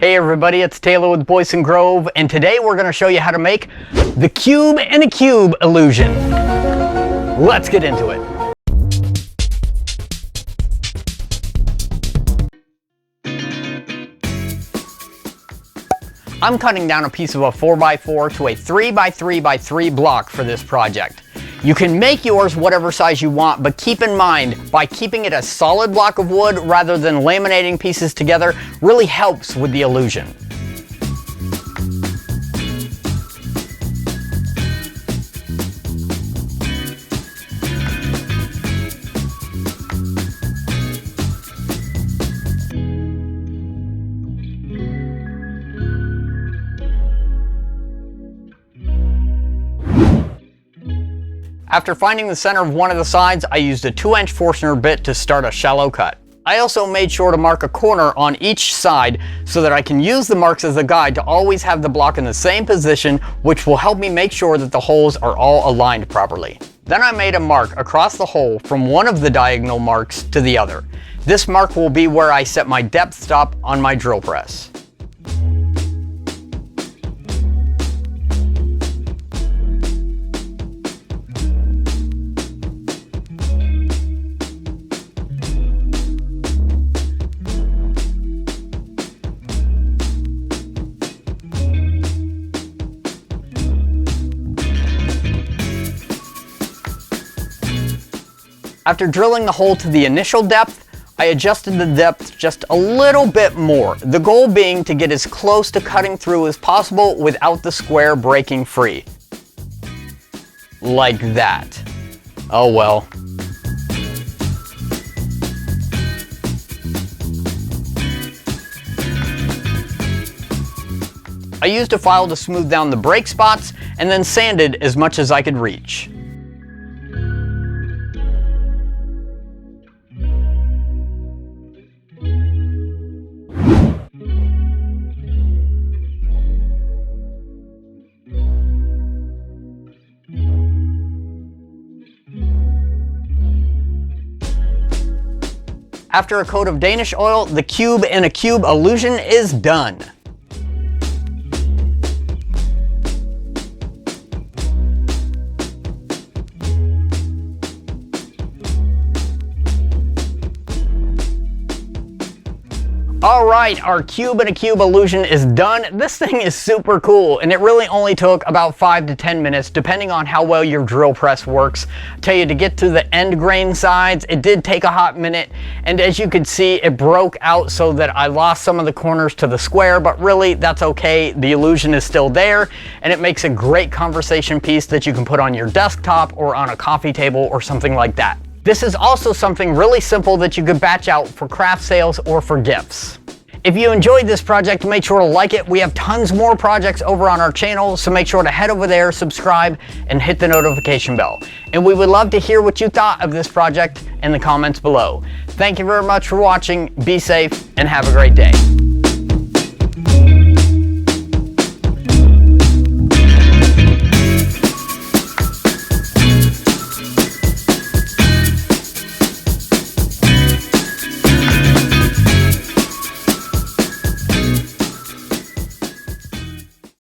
Hey everybody, it's Taylor with Boydston Grove, and today we're going to show you how to make the cube in a cube illusion. Let's get into it. I'm cutting down a piece of a 4x4 to a 3x3x3 block for this project. You can make yours whatever size you want, but keep in mind, by keeping it a solid block of wood rather than laminating pieces together really helps with the illusion. After finding the center of one of the sides, I used a 2-inch Forstner bit to start a shallow cut. I also made sure to mark a corner on each side so that I can use the marks as a guide to always have the block in the same position, which will help me make sure that the holes are all aligned properly. Then I made a mark across the hole from one of the diagonal marks to the other. This mark will be where I set my depth stop on my drill press. After drilling the hole to the initial depth, I adjusted the depth just a little bit more, the goal being to get as close to cutting through as possible without the square breaking free. Like that. Oh well. I used a file to smooth down the break spots and then sanded as much as I could reach. After a coat of Danish oil, the cube in a cube illusion is done. Alright, our cube in a cube illusion is done. This thing is super cool, and it really only took about 5 to 10 minutes depending on how well your drill press works. I tell you, to get to the end grain sides, it did take a hot minute, and as you could see, it broke out so that I lost some of the corners to the square, but really that's okay. The illusion is still there, and it makes a great conversation piece that you can put on your desktop or on a coffee table or something like that. This is also something really simple that you could batch out for craft sales or for gifts. If you enjoyed this project, make sure to like it. We have tons more projects over on our channel, so make sure to head over there, subscribe, and hit the notification bell. And we would love to hear what you thought of this project in the comments below. Thank you very much for watching. Be safe and have a great day.